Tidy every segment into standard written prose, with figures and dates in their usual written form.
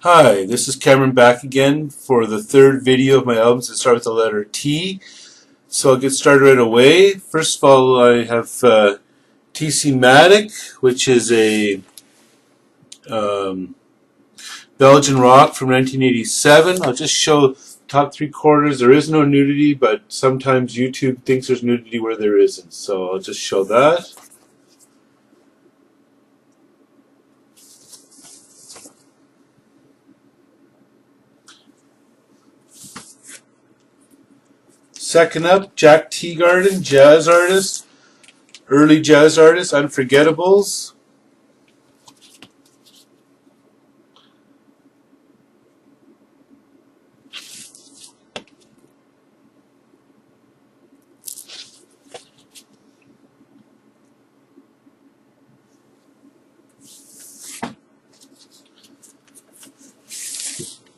Hi, this is Cameron back again for the third video of my albums that start with the letter T. So I'll get started right away. First of all, I have TC Matic, which is a Belgian rock from 1987. I'll just show top three quarters. There is no nudity, but sometimes YouTube thinks there's nudity where there isn't. So I'll just show that. Second up, Jack Teagarden, jazz artist, early jazz artist, Unforgettables.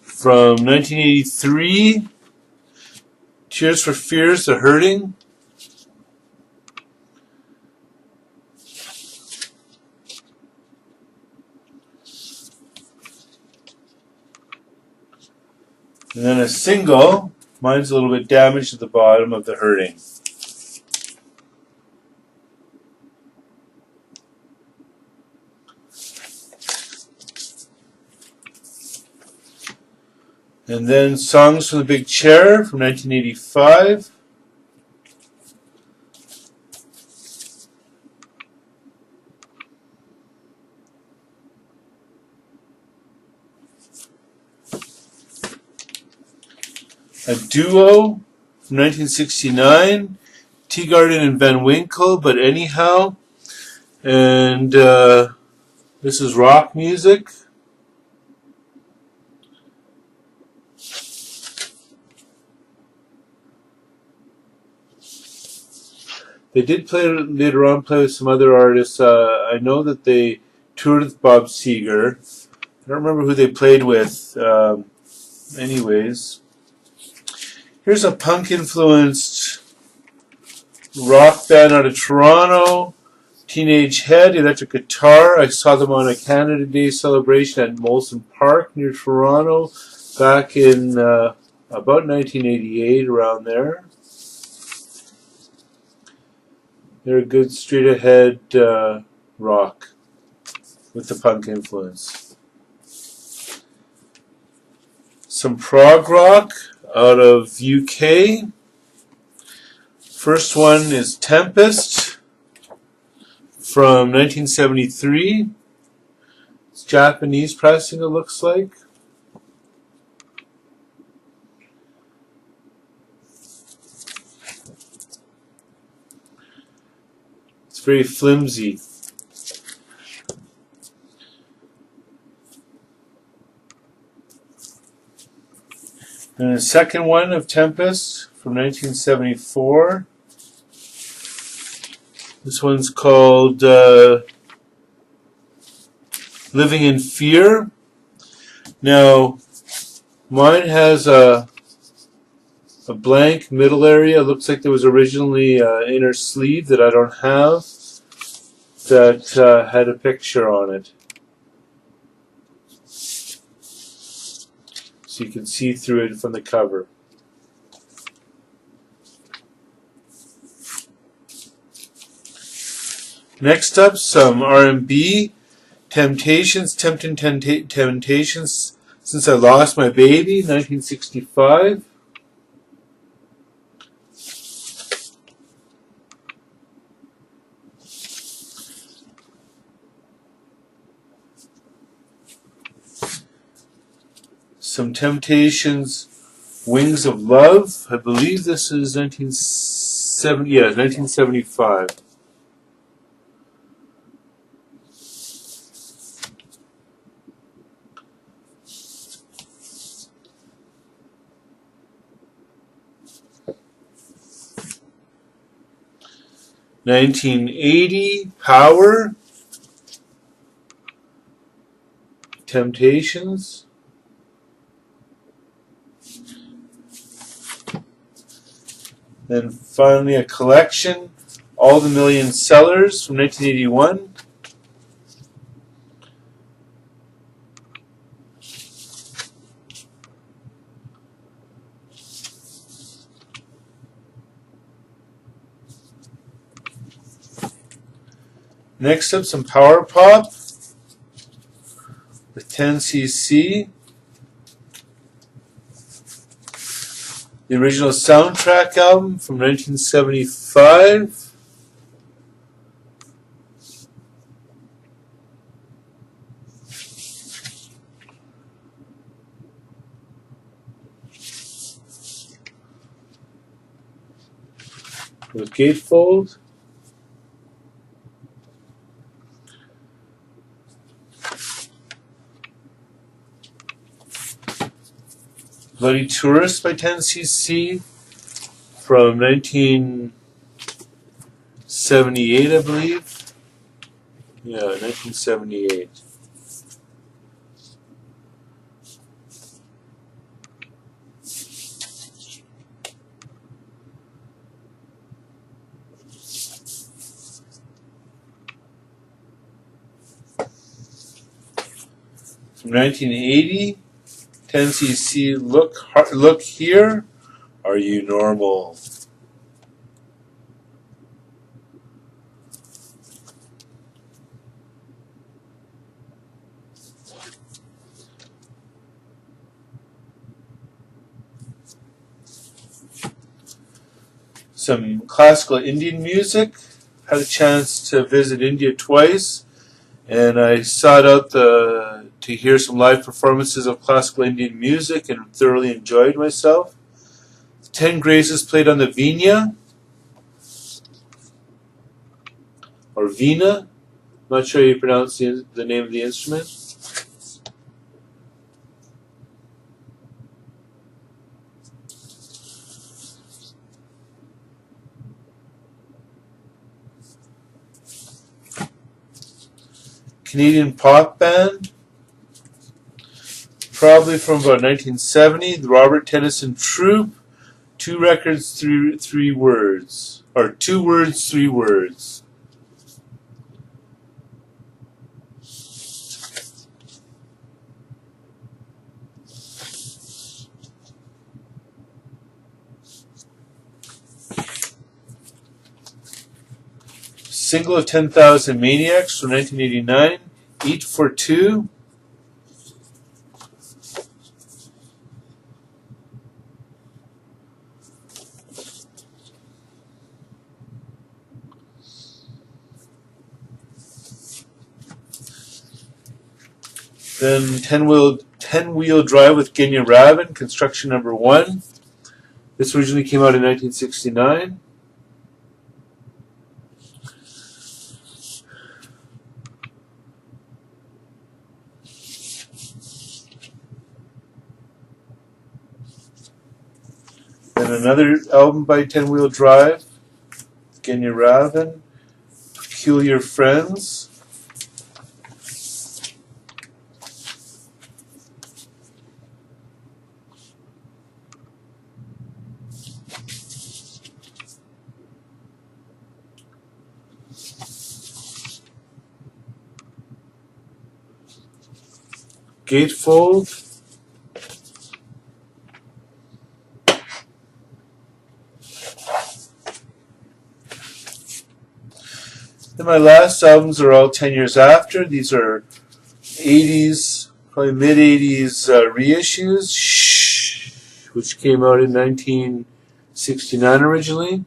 From 1983, Tears for Fears, The Hurting. And then a single, mine's a little bit damaged at the bottom, of The Hurting. And then Songs from the Big Chair from 1985. A Duo from 1969. Teagarden and Van Winkle, But Anyhow. And this is rock music. They did later on play with some other artists. I know that they toured with Bob Seger. I don't remember who they played with. Anyways, here's a punk-influenced rock band out of Toronto, Teenage Head, electric guitar. I saw them on a Canada Day celebration at Molson Park near Toronto back in about 1988, around there. They're a good straight-ahead rock with the punk influence. Some prog rock out of UK. First one is Tempest from 1973. It's Japanese pressing, it looks like. Very flimsy. And the second one of Tempest from 1974. This one's called Living in Fear. Now, mine has a blank middle area. It looks like there was originally an inner sleeve that I don't have that had a picture on it. So you can see through it from the cover. Next up, some R&B. Temptations, Temptations, Since I Lost My Baby, 1965. Some Temptations, Wings of Love. I believe this is 1975. (1980) Power. Temptations. Then finally a collection, All the Million Sellers from 1981. Next up, some power pop with 10cc. The original soundtrack album from 1975. With gatefold. Bloody Tourist by 10cc from 1978, I believe. Yeah, 1978. From 1980, 10cc, Look Here, Are You Normal? Some classical Indian music. Had a chance to visit India twice, and I sought out to hear some live performances of classical Indian music and thoroughly enjoyed myself. 10 Graces played on the Veena, or Veena. I'm not sure how you pronounce the name of the instrument. Canadian pop band, probably from about 1970, the Robert Tennyson Troupe, 2 records, 3 words, or 2 words, 3 words. Single of 10,000 Maniacs from 1989, Eat for Two. Then 10-wheel Drive with Genya Ravan, construction number 1. This originally came out in 1969. Then another album by 10-wheel Drive, Genya Ravan, Peculiar Friends. Gatefold. Then my last albums are all 10 years after. These are 80s, probably mid-80s reissues, which came out in 1969 originally.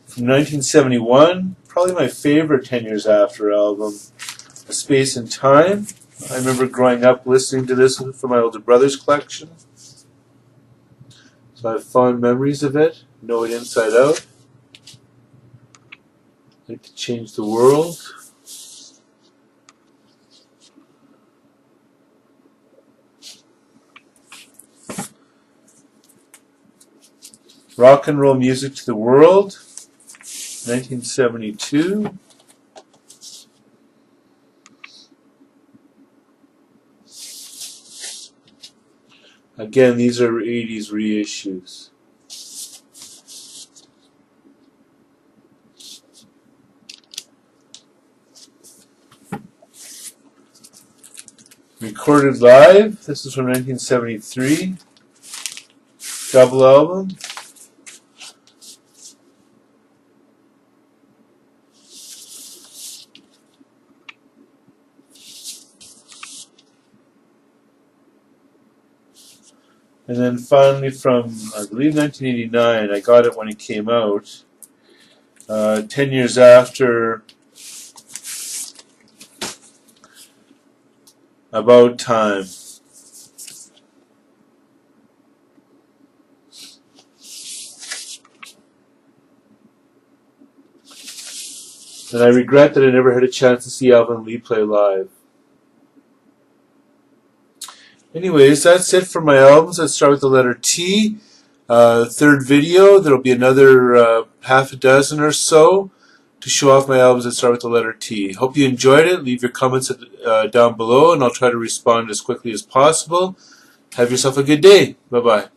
From 1971, probably my favorite 10 Years After album, A Space and Time. I remember growing up listening to this from my older brother's collection. So I have fond memories of it, know it inside out. I'd like to change the world. Rock and Roll Music to the World, 1972. Again, these are 80s reissues. Recorded live. This is from 1973. Double album. And then finally from, I believe, 1989, I got it when it came out. 10 years after About Time. And I regret that I never had a chance to see Alvin Lee play live. Anyways, that's it for my albums. Let's start with the letter T. Third video, there'll be another half a dozen or so to show off my albums that start with the letter T. Hope you enjoyed it. Leave your comments down below, and I'll try to respond as quickly as possible. Have yourself a good day. Bye-bye.